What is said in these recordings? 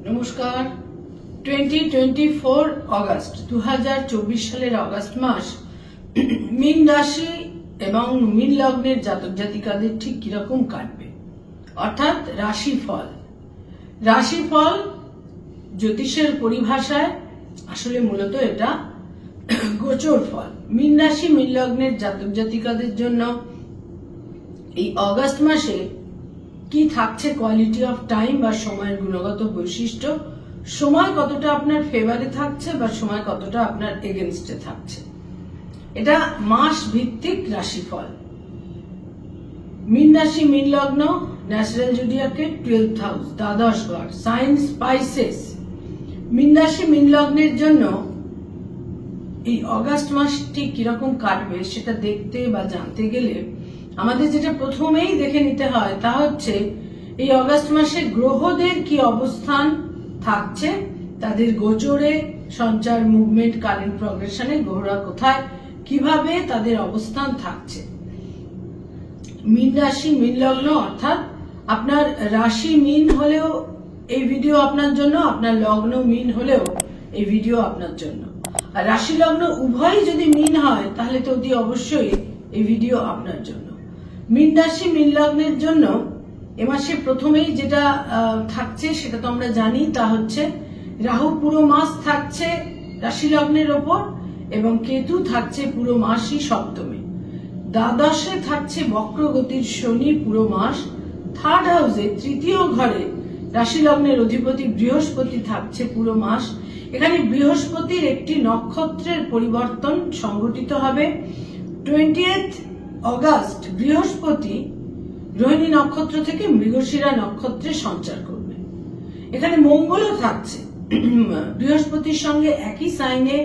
নমস্কার। 2024 অগস্ট 2024 সালের অগস্ট মাস মীন রাশি এবং মীন লগ্নের জাতক জাতিকাদের ঠিক কিরকম কাটবে, অর্থাৎ রাশিফল। রাশিফল জ্যোতিষের পরিভাষায় আসলে মূলত এটা গোচর ফল। মীন রাশি মীন লগ্নের জাতক জাতিকাদের জন্য এই অগস্ট মাসে কি থাকছে কোয়ালিটি অফ টাইম বা সময়ের গুণগত বৈশিষ্ট্য, সময় কতটা আপনার ফেভারে থাকছে বা সময় কতটা আপনার এগেনস্টে থাকছে, এটা মাস ভিত্তিক রাশিফল। মীন রাশি মীন লগ্ন, ন্যাচারাল জোডিয়াকের 12th হাউস, দ্বাদশ ঘর, সাইন স্পাইসেস। মীন রাশি মীন লগ্নের জন্য এই অগস্ট মাসটি কিরকম কাটবে সেটা দেখতে বা জানতে গেলে আমাদের যেটা প্রথমেই দেখে নিতে হয় তা হচ্ছে এই অগস্ট মাসে গ্রহদের কি অবস্থান থাকছে, তাদের গোচরে, সঞ্চার, মুভমেন্ট, কারেন্ট প্রগ্রেশনে গ্রহরা কোথায় কিভাবে তাদের অবস্থান থাকছে। মীন রাশি মীন লগ্ন অর্থাৎ আপনার রাশি মীন হলেও এই ভিডিও আপনার জন্য, আপনার লগ্ন মীন হলেও এই ভিডিও আপনার জন্য। আর রাশি লগ্ন উভয়ই যদি মীন হয় তাহলে তো অতি অবশ্যই এই ভিডিও আপনার জন্য। মীন রাশি মীন লগ্নের জন্য এ মাসে প্রথমেই যেটা থাকছে সেটা তো আমরা জানি, তা হচ্ছে রাহু পুরো মাস থাকছে রাশি লগ্নের ওপর এবং কেতু থাকছে পুরো মাসই সপ্তমে। দ্বাদশে থাকছে বক্রগতির শনি পুরো মাস। থার্ড হাউসে তৃতীয় ঘরে রাশি লগ্নের অধিপতি বৃহস্পতি থাকছে পুরো মাস। এখানে বৃহস্পতির একটি নক্ষত্রের পরিবর্তন সংঘটিত হবে। 20th অগস্ট বৃহস্পতি রোহিণী নক্ষত্র থেকে মৃগশিরা নক্ষত্রে সঞ্চার করবে। এখানে মঙ্গলও থাকছে বৃহস্পতির সঙ্গে একই সাইনে,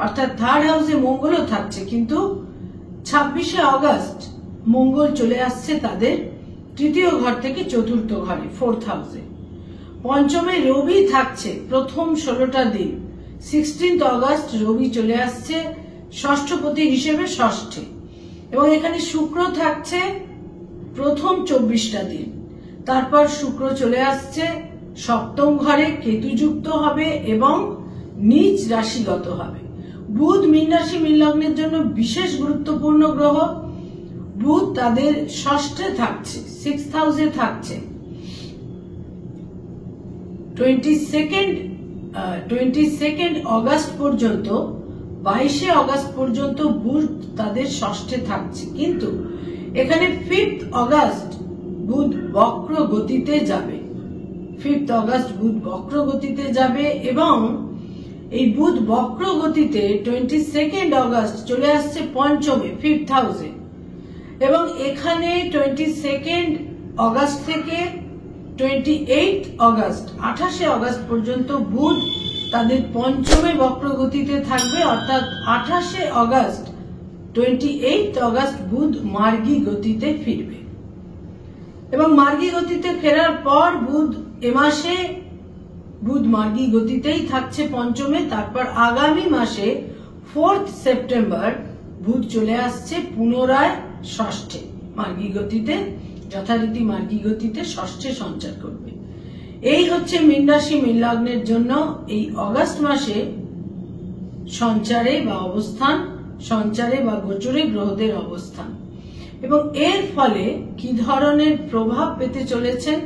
অর্থাৎ থার্ড হাউসে মঙ্গলও থাকছে, কিন্তু 26শে অগস্ট মঙ্গল চলে আসছে তাদের তৃতীয় ঘর থেকে চতুর্থ ঘরে, 4th হাউসে। পঞ্চমে রবি থাকছে প্রথম 16টা দিন। 16th অগস্ট রবি চলে আসছে ষষ্ঠপতি হিসেবে ষষ্ঠে, এবং এখানে শুক্র থাকছে প্রথম 24টা দিন। তারপর শুক্র চলে আসছে সপ্তম ঘরে, কেতু যুক্ত হবে এবং নিজ রাশিগত হবে। বুধ মীন রাশি মীন লগ্নের জন্য বিশেষ গুরুত্বপূর্ণ গ্রহ। বুধ তাদের ষষ্ঠে থাকছে, 6th হাউসে থাকছে। 22nd অগস্ট পর্যন্ত, 22শে অগস্ট পর্যন্ত বুধ তাদের ষষ্ঠে থাকছে, কিন্তু এখানে 5th অগস্ট বুধ বক্র গতিতে যাবে। 5th অগস্ট বুধ বক্র গতিতে যাবে এবং এই বুধ বক্র গতিতে 22nd অগস্ট চলে আসছে পঞ্চমে, 5th হাউসে, এবং এখানে 22nd অগস্ট থেকে 28th অগস্ট 28শে অগস্ট পর্যন্ত বুধ তাদের পঞ্চমে বক্র গতিতে থাকবে, অর্থাৎ 28শে অগস্ট 28th অগস্ট বুধ মার্গী গতিতে ফিরবে। এবং মার্গী গতিতে ফেরার পর বুধ এ মাসে বুধ মার্গী গতিতেই থাকছে পঞ্চমে। তারপর আগামী মাসে 4th সেপ্টেম্বর বুধ চলে আসছে পুনরায় ষষ্ঠে মার্গী গতিতে, যথারীতি মার্গী গতিতে ষষ্ঠে সঞ্চার করবে। এই হচ্ছে মীন রাশি মীন লগ্নের জন্য এই অগস্ট মাসে সঞ্চারে বা অবস্থান, সঞ্চারে বা গোচরে গ্রহদের অবস্থান, এবং এর ফলে কি ধরনের প্রভাব পেতে চলেছেন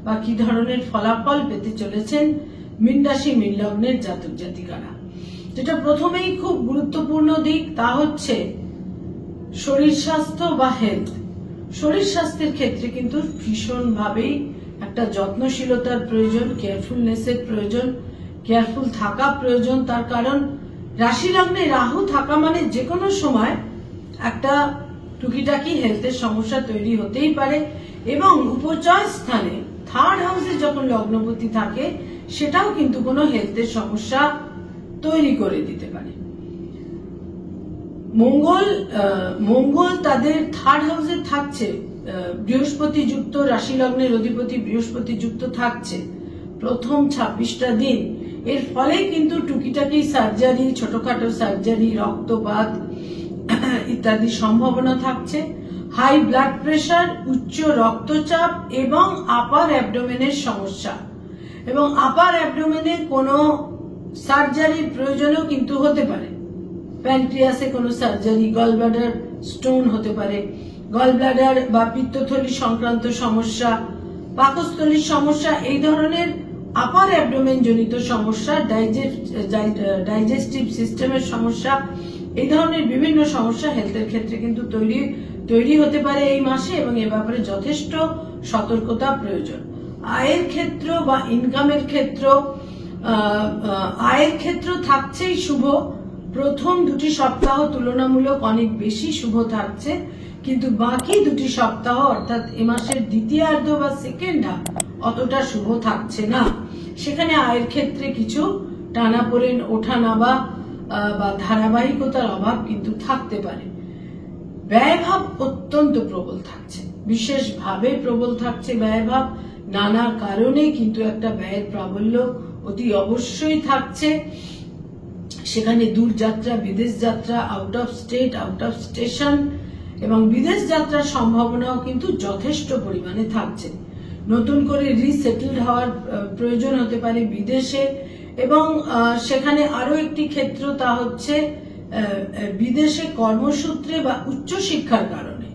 বা কি ধরনের ফলাফল পেতে চলেছেন মীন রাশি মীন লগ্নের জাতক জাতিকারা। যেটা প্রথমেই খুব গুরুত্বপূর্ণ দিক তা হচ্ছে শরীর স্বাস্থ্য বা হেলথ। শরীর স্বাস্থ্যের ক্ষেত্রে কিন্তু ভীষণভাবেই একটা যত্নশীলতার প্রয়োজন, কেয়ারফুলনেসের প্রয়োজন, কেয়ারফুল থাকা প্রয়োজন। তার কারণ রাশি লগ্নে রাহু থাকা মানে যে কোনো সময় একটা টুকিটাকি হেলথের সমস্যা তৈরি হতেই পারে, এবং উপচয় স্থানে থার্ড হাউসে যখন লগ্নপতি থাকে সেটাও কিন্তু কোনো হেলথের সমস্যা তৈরি করে দিতে পারে। মঙ্গল তাদের থার্ড হাউসে থাকছে, বৃহস্পতি যুক্ত, রাশি লগ্নের অধিপতি বৃহস্পতি যুক্ত থাকছে প্রথম 26টা দিন। এর ফলে কিন্তু টুকিটাকি সার্জারি, ছোটখাটো সার্জারি, রক্তপাত ইত্যাদি সম্ভাবনা থাকছে। হাই ব্লাড প্রেশার, উচ্চ রক্তচাপ এবং আপার অ্যাবডোমেনের সমস্যা, এবং আপার অ্যাবডোমেনে কোনো সার্জারির প্রয়োজনও কিন্তু হতে পারে। প্যানক্রিয়াসে কোনো সার্জারি, গলব্লাডার স্টোন হতে পারে, গলব্লাডার বা পিত্তথলি সংক্রান্ত সমস্যা, পাকস্থলীর সমস্যা, এই ধরনের আপার অ্যাবডোমেন জনিত সমস্যা, ডাইজেস্টিভ সিস্টেমের সমস্যা, এই ধরনের বিভিন্ন সমস্যা হেলথের ক্ষেত্রে কিন্তু তৈরি হতে পারে এই মাসে, এবং এ ব্যাপারে যথেষ্ট সতর্কতা প্রয়োজন। আয়ের ক্ষেত্র বা ইনকামের ক্ষেত্র, আয়ের ক্ষেত্র থাকছেই শুভ। প্রথম দুটি সপ্তাহ তুলনামূলক অনেক বেশি শুভ থাকছে, কিন্তু বাকি দুটি সপ্তাহ অর্থাৎ এ মাসের দ্বিতীয়ার্ধ বা সেকেন্ড হাফ অতটা শুভ থাকছে না। সেখানে আয়ের ক্ষেত্রে কিছু টানাপোড়েন, ওঠানামা বা ধারাবাহিকতার অভাব কিন্তু থাকতে পারে। ব্যয়ভাব অত্যন্ত প্রবল থাকছে, বিশেষভাবে প্রবল থাকছে ব্যয়ভাব। নানা কারণে কিন্তু একটা ব্যয়ের প্রাবল্য অতি অবশ্যই থাকছে। সেখানে দূর যাত্রা, বিদেশ যাত্রা, out of state, out of station এবং বিদেশ যাত্রার সম্ভাবনাও কিন্তু যথেষ্ট পরিমাণে থাকছে। নতুন করে রিসেটেলড হওয়ার প্রয়োজন হতে পারে বিদেশে, এবং সেখানে আরো একটি ক্ষেত্র, তা হচ্ছে বিদেশে কর্মসূত্রে বা উচ্চশিক্ষার কারণে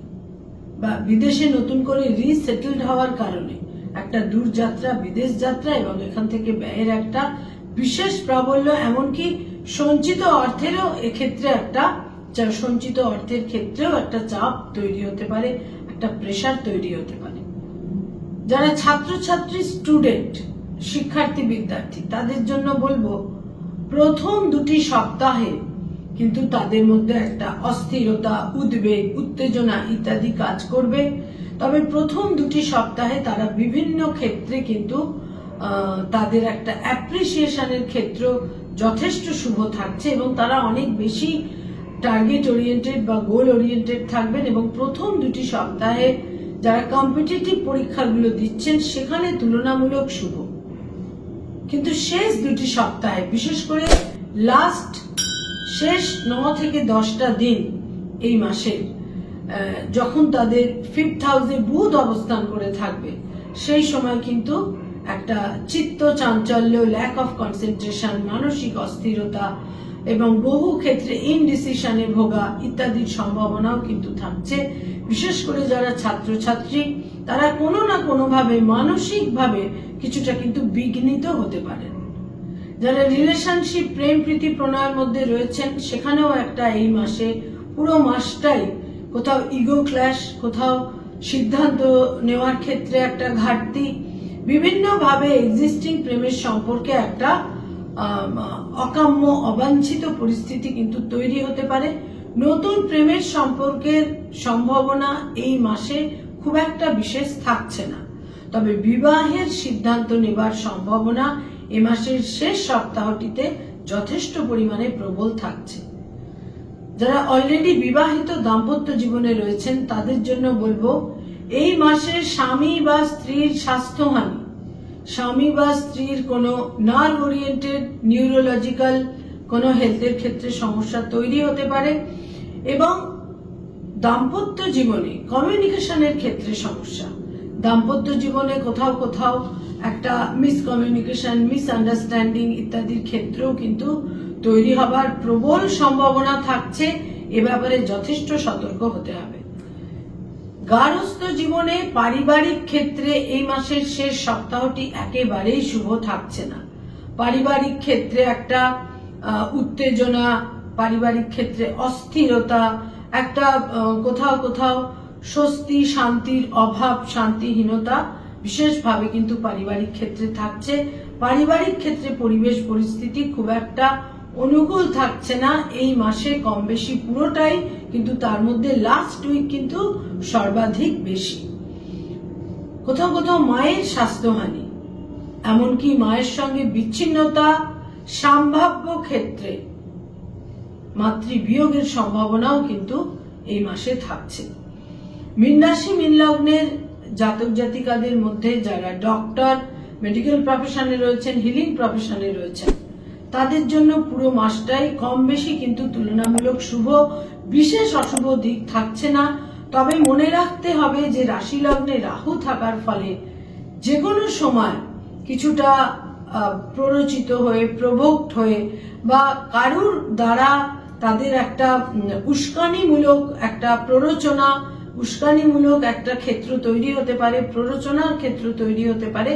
বা বিদেশে নতুন করে রিসেটেলড হওয়ার কারণে একটা দূরযাত্রা, বিদেশ যাত্রা এবং এখান থেকে ব্যয়ের একটা বিশেষ প্রাবল্য। এমনকি সঞ্চিত অর্থেরও এক্ষেত্রে সঞ্চিত অর্থের ক্ষেত্রেও একটা চাপ তৈরি হতে পারে, একটা প্রেসার তৈরি হতে পারে। যারা ছাত্রছাত্রী, স্টুডেন্ট, শিক্ষার্থী, বিদ্যার্থী, তাদের জন্য বলবো প্রথম দুটি সপ্তাহে কিন্তু তাদের মধ্যে একটা অস্থিরতা, উদ্বেগ, উত্তেজনা ইত্যাদি কাজ করবে। তবে প্রথম দুটি সপ্তাহে তারা বিভিন্ন ক্ষেত্রে কিন্তু তাদের একটা অ্যাপ্রিসিয়েশনের ক্ষেত্র যথেষ্ট শুভ থাকছে, এবং তারা অনেক বেশি টার্গেট ওরিয়েন্টেড বা গোল ওরিয়েন্টেড থাকবেন। এবং প্রথম দুটি সপ্তাহে যারা কম্পিটিটিভ পরীক্ষাগুলো দিচ্ছেন সেখানে তুলনামূলক শুভ, কিন্তু শেষ দুটি সপ্তাহে, বিশেষ করে শেষ 9 থেকে 10টা দিন এই মাসের, যখন তাদের 5th হাউসে বুধ অবস্থান করে থাকবে, সেই সময় কিন্তু একটা চিত্ত চাঞ্চল্য, ল্যাক অফ কনসেন্ট্রেশন, মানসিক অস্থিরতা এবং বহু ক্ষেত্রে ইনডিসিশনে ভোগা ইত্যাদির সম্ভাবনাও কিন্তু থাকছে। বিশেষ করে যারা ছাত্রছাত্রী, তারা কোনো না কোনোভাবে মানসিকভাবে কিছুটা কিন্তু বিঘ্নিত হতে পারেন। যারা রিলেশনশিপ, প্রেম প্রীতি প্রণয়ের মধ্যে রয়েছেন, সেখানেও একটা এই মাসে পুরো মাসটাই কোথাও ইগো ক্ল্যাশ, কোথাও সিদ্ধান্ত নেওয়ার ক্ষেত্রে একটা ঘাটতি, বিভিন্নভাবে এক্সিস্টিং প্রেমের সম্পর্কে একটা অকাম্য, অবাঞ্ছিত পরিস্থিতি কিন্তু তৈরি হতে পারে। নতুন প্রেমের সম্পর্কের সম্ভাবনা এই মাসে খুব একটা বিশেষ থাকছে না, তবে বিবাহের সিদ্ধান্ত নেবার সম্ভাবনা এ মাসের শেষ সপ্তাহটিতে যথেষ্ট পরিমাণে প্রবল থাকছে। যারা অলরেডি বিবাহিত দাম্পত্য জীবনে রয়েছেন তাদের জন্য বলবো এই মাসে স্বামী বা স্ত্রীর স্বাস্থ্যহানি, স্বামী বা স্ত্রীর কোনো নার্ভ ওরিয়েন্টেড, নিউরোলজিক্যাল কোনো হেলথের ক্ষেত্রে সমস্যা তৈরি হতে পারে, এবং দাম্পত্য জীবনে কমিউনিকেশনের ক্ষেত্রে সমস্যা, দাম্পত্য জীবনে কোথাও কোথাও একটা মিসকমিউনিকেশন, মিসআন্ডারস্ট্যান্ডিং ইত্যাদির ক্ষেত্রেও কিন্তু তৈরি হবার প্রবল সম্ভাবনা থাকছে। এ ব্যাপারে যথেষ্ট সতর্ক হতে হবে। গার্হস্থ্য জীবনে, পারিবারিক ক্ষেত্রে এই মাসের শেষ সপ্তাহটি একেবারেই শুভ থাকছে না। পারিবারিক ক্ষেত্রে একটা উত্তেজনা, পারিবারিক ক্ষেত্রে অস্থিরতা, একটা কোথাও কোথাও স্বস্তি, শান্তির অভাব, শান্তিহীনতা বিশেষভাবে কিন্তু পারিবারিক ক্ষেত্রে থাকছে। পারিবারিক ক্ষেত্রে পরিবেশ পরিস্থিতি খুব একটা অনুকূল থাকছে না এই মাসে, কম বেশি পুরোটাই, কিন্তু তার মধ্যে লাস্ট উইক কিন্তু সর্বাধিক বেশি। কোথাও কোথাও মায়ের স্বাস্থ্যহানি, এমনকি মায়ের সঙ্গে বিচ্ছিন্নতা, সম্ভাব্য ক্ষেত্রে মাতৃবিয়োগের সম্ভাবনাও কিন্তু এই মাসে থাকছে। মীন রাশি, মীন লগ্নের জাতক জাতিকাদের মধ্যে যারা ডক্টর, মেডিকেল প্রফেশনে রয়েছেন, হিলিং প্রফেশনে রয়েছেন, তাদের জন্য পুরো মাসটাই কম বেশি কিন্তু তুলনামূলক শুভ, বিশেষ অশুভ দিক থাকছে না। তবে মনে রাখতে হবে যে রাশি লগ্নে রাহু থাকার ফলে যে কোনো সময় কিছুটা প্ররোচিত হয়ে, প্রভোক্ট হয়ে, বা কারুর দ্বারা তাদের একটা উস্কানিমূলক একটা প্ররোচনা, উস্কানিমূলক একটা ক্ষেত্র তৈরি হতে পারে, প্ররোচনার ক্ষেত্র তৈরি হতে পারে।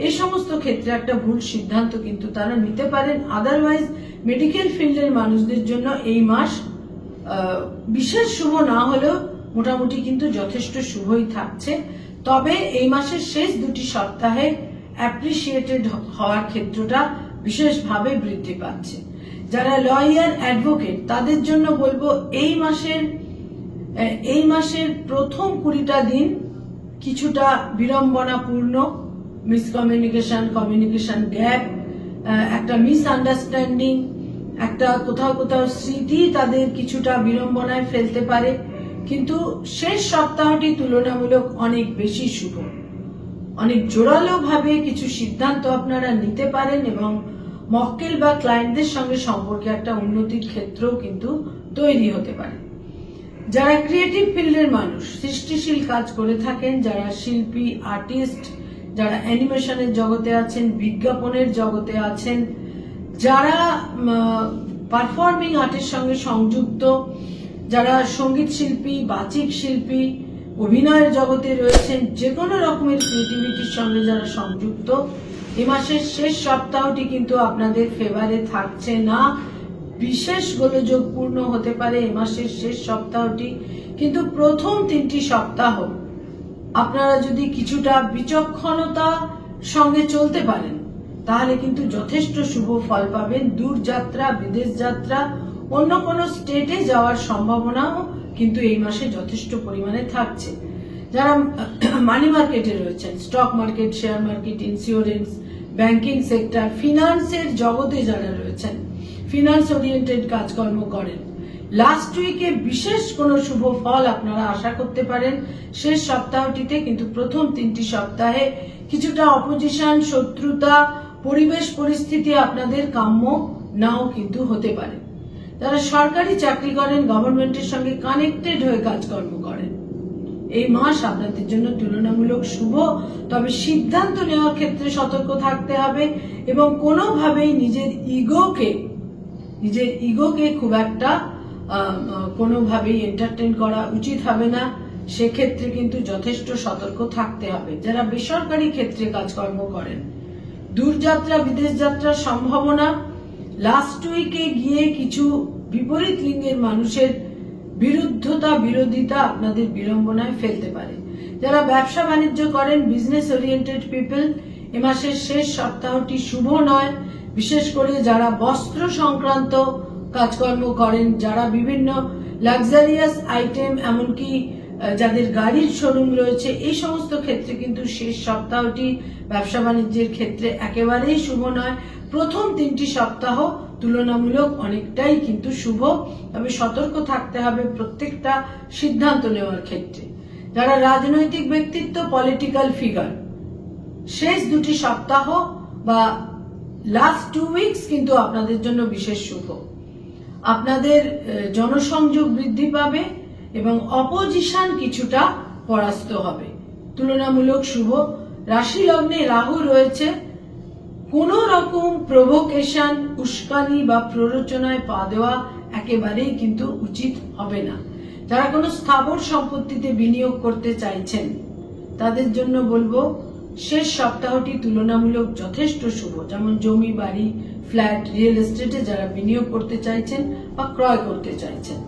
এই সমস্ত ক্ষেত্রে একটা ভুল সিদ্ধান্ত কিন্তু তারা নিতে পারেন। আদারওয়াইজ মেডিকেল ফিল্ডের মানুষদের জন্য এই মাস বিশেষ শুভ না হলেও মোটামুটি কিন্তু যথেষ্ট শুভই থাকছে। তবে এই মাসের শেষ দুটি সপ্তাহে অ্যাপ্রিসিয়েটেড হওয়ার ক্ষেত্রটা বিশেষভাবে বৃদ্ধি পাচ্ছে। যারা লয়ার, অ্যাডভোকেট, তাদের জন্য বলবো এই মাসের প্রথম 20টা দিন কিছুটা বিড়ম্বনাপূর্ণ, মিসকমিউনিকেশন, কমিউনিকেশন গ্যাপ, একটা মিসআন্ডারস্ট্যান্ডিং, একটা কোথাও কোথাও স্মৃতি তাদের কিছুটা বিড়ম্বনায় ফেলতে পারে। কিন্তু শেষ সপ্তাহটি তুলনামূলক অনেক বেশি শুভ। অনেক জোরালো ভাবে কিছু সিদ্ধান্ত আপনারা নিতে পারেন এবং মক্কেল বা ক্লায়েন্টদের সঙ্গে সম্পর্কে একটা উন্নতির ক্ষেত্রও কিন্তু তৈরি হতে পারে। যারা ক্রিয়েটিভ ফিল্ডের মানুষ, সৃষ্টিশীল কাজ করে থাকেন, যারা শিল্পী, আর্টিস্ট, যারা অ্যানিমেশনের জগতে আছেন, বিজ্ঞাপনের জগতে আছেন, যারা পারফর্মিং আর্টের সঙ্গে সংযুক্ত, যারা সঙ্গীত শিল্পী, বাচিক শিল্পী, অভিনয়ের জগতে রয়েছেন, যে কোনো রকমের ক্রিয়েটিভিটির সঙ্গে যারা সংযুক্ত, এই মাসের শেষ সপ্তাহটি কিন্তু আপনাদের ফেভারে থাকছে না। বিশেষ গোলযোগপূর্ণ হতে পারে এই মাসের শেষ সপ্তাহটি, কিন্তু প্রথম 3টি সপ্তাহ আপনারা যদি কিছুটা বিচক্ষণতা সঙ্গে চলতে পারেন তাহলে কিন্তু যথেষ্ট শুভ ফল পাবেন। দূর যাত্রা, বিদেশ যাত্রা, অন্য কোনো স্টেটে যাওয়ার সম্ভাবনাও কিন্তু এই মাসে যথেষ্ট পরিমাণে থাকছে। যারা মানি মার্কেটে রয়েছেন, stock market, share market, insurance, banking sector, ফিনান্সের জগতে যারা রয়েছেন, ফিনান্স ওরিয়েন্টেড কাজকর্ম করেন, লাস্ট উইকে বিশেষ কোনো শুভ ফল আপনারা আশা করতে পারেন শেষ সপ্তাহটিতে। কিন্তু প্রথম 3টি সপ্তাহে কিছুটা অপোজিশন, শত্রুতা, পরিবেশ পরিস্থিতি আপনাদের কাম্য নাও কিন্তু হতে পারে। যারা সরকারি চাকরি করেন, গভর্নমেন্টের সঙ্গে কানেক্টেড হয়ে কাজকর্ম করেন, এই মাস আপনাদের জন্য তুলনামূলক শুভ। তবে সিদ্ধান্ত নেওয়ার ক্ষেত্রে সতর্ক থাকতে হবে এবং কোনোভাবেই নিজের ইগোকে খুব একটা কোনোভাবেই এন্টারটেইন করা উচিত হবে না। সেক্ষেত্রে কিন্তু যথেষ্ট সতর্ক থাকতে হবে। যারা বেসরকারি ক্ষেত্রে কাজকর্ম করেন, দূরযাত্রা, বিদেশ যাত্রার সম্ভাবনা, লাস্ট উইকে গিয়ে কিছু বিপরীত লিঙ্গের মানুষের বিরোধিতা আপনাদের বিড়ম্বনায় ফেলতে পারে। যারা ব্যবসা বাণিজ্য করেন, বিজনেস ওরিয়েন্টেড পিপল, এ মাসের শেষ সপ্তাহটি শুভ নয়। বিশেষ করে যারা বস্ত্র সংক্রান্ত কাজকর্ম করেন, যারা বিভিন্ন লাক্সারিয়াস আইটেম, এমনকি যাদের গাড়ির শোরুম রয়েছে, এই সমস্ত ক্ষেত্রে কিন্তু শেষ সপ্তাহটি ব্যবসা বাণিজ্যের ক্ষেত্রে একেবারেই শুভ নয়। প্রথম 3টি সপ্তাহ তুলনামূলক অনেকটাই কিন্তু শুভ, তবে সতর্ক থাকতে হবে প্রত্যেকটা সিদ্ধান্ত নেওয়ার ক্ষেত্রে। যারা রাজনৈতিক ব্যক্তিত্ব, পলিটিক্যাল ফিগার, শেষ 2টি সপ্তাহ বা লাস্ট 2 উইকস কিন্তু আপনাদের জন্য বিশেষ শুভ। আপনাদের জনসংযোগ বৃদ্ধি পাবে এবং অপোজিশন কিছুটা পরাস্ত হবে, তুলনামূলক শুভ। রাশি লগ্নে রাহু রয়েছে, কোন রকম প্রভোকেশন, উস্কানি বা প্ররোচনায় পা দেওয়া একেবারেই কিন্তু উচিত হবে না। যারা কোনো স্থাবর সম্পত্তিতে বিনিয়োগ করতে চাইছেন তাদের জন্য বলবো শেষ সপ্তাহটি তুলনামূলক যথেষ্ট শুভ। যেমন জমি, বাড়ি, ফ্ল্যাট, রিয়েল এস্টেটে যারা বিনিয়োগ করতে চাইছেন বা ক্রয় করতে চাইছেন,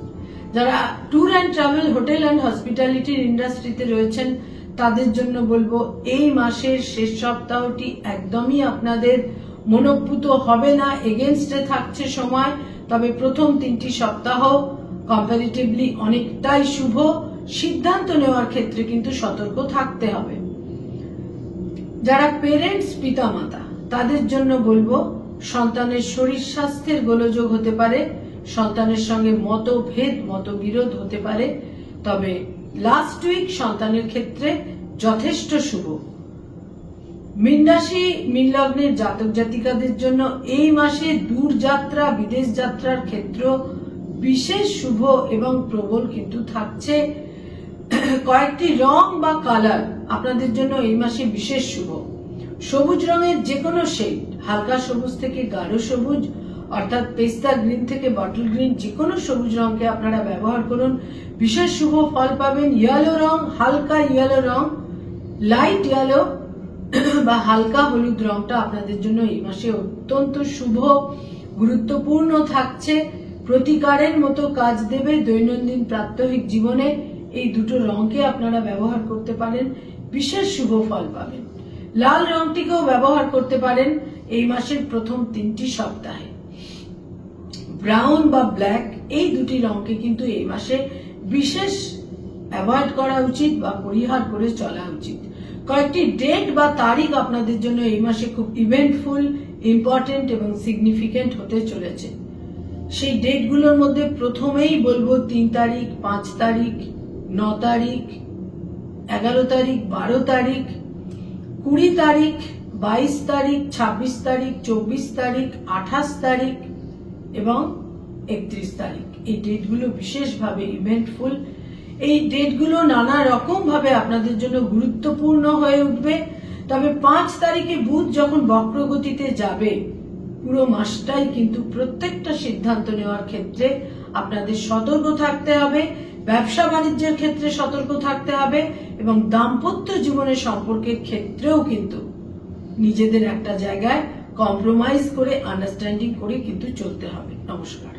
যারা tour and travel, hotel and হসপিটালিটির ইন্ডাস্ট্রিতে রয়েছেন তাদের জন্য বলবো এই মাসের শেষ সপ্তাহটি একদমই আপনাদের মনোপুত হবে না, এগেনস্টে থাকছে সময়। তবে প্রথম 3টি সপ্তাহ কম্পারেটিভলি অনেকটাই শুভ। সিদ্ধান্ত নেওয়ার ক্ষেত্রে কিন্তু সতর্ক থাকতে হবে। যারা পেরেন্টস, পিতামাতা, তাদের জন্য বলবো সন্তানের শরীর স্বাস্থ্যের গোলযোগ হতে পারে, সন্তানের সঙ্গে মতভেদ, মতবিরোধ হতে পারে। তবে লাস্ট উইক সন্তানের ক্ষেত্রে যথেষ্ট শুভ। মীন রাশি, মীন লগ্নের জাতক জাতিকাদের জন্য এই মাসে দূর যাত্রা, বিদেশ যাত্রার ক্ষেত্র বিশেষ শুভ এবং প্রবল কিন্তু থাকছে। কয়েকটি রং বা কালার আপনাদের জন্য এই মাসে বিশেষ শুভ। সবুজ রঙের যে কোনো শেড, হালকা সবুজ থেকে গাঢ় সবুজ অর্থাৎ পেস্তা গ্রিন থেকে বটল গ্রিন, যে কোনো সবুজ রঙকে আপনারা ব্যবহার করুন, বিশেষ শুভ ফল পাবেন। ইয়েলো রং, হালকা ইয়েলো রং, লাইট ইয়েলো বা হালকা হলুদ রংটা আপনাদের জন্য এই মাসে অত্যন্ত শুভ, গুরুত্বপূর্ণ থাকছে, প্রতিকারের মতো কাজ দেবে দৈনন্দিন প্রাত্যহিক জীবনে। এই দুটো রংকে আপনারা ব্যবহার করতে পারেন, বিশেষ শুভ ফল পাবেন। লাল রংটিকেও ব্যবহার করতে পারেন এই মাসের প্রথম 3টি সপ্তাহে। ব্রাউন বা ব্ল্যাক এই দুটি রংকে কিন্তু এই মাসে বিশেষ অ্যাভয়েড করা উচিত বা পরিহার করে চলা উচিত। কয়েকটি ডেট বা তারিখ আপনাদের জন্য এই মাসে খুব ইভেন্টফুল, ইম্পর্টেন্ট এবং সিগনিফিকেন্ট হতে চলেছে। সেই ডেটগুলোর মধ্যে প্রথমেই বলবো 3 তারিখ, 5 তারিখ, 9 তারিখ, 11 তারিখ, 12 তারিখ, 20 তারিখ, 22 তারিখ, 26 তারিখ, 24 তারিখ, 28 তারিখ এবং 31 তারিখ। এই ডেটগুলো বিশেষভাবে ইভেন্টফুল। এই ডেটগুলো নানা রকম ভাবে আপনাদের জন্য গুরুত্বপূর্ণ হয়ে উঠবে। তবে 5 তারিখে বুধ যখন বক্রগতিতে যাবে, পুরো মাসটাই কিন্তু প্রত্যেকটা সিদ্ধান্ত নেওয়ার ক্ষেত্রে আপনাদের সতর্ক থাকতে হবে, ব্যবসা বাণিজ্যের ক্ষেত্রে সতর্ক থাকতে হবে এবং দাম্পত্য জীবনের সম্পর্কের ক্ষেত্রেও কিন্তু নিজেদের একটা জায়গায় কম্প্রোমাইজ করে, আন্ডারস্ট্যান্ডিং করে কিন্তু চলতে হবে। নমস্কার।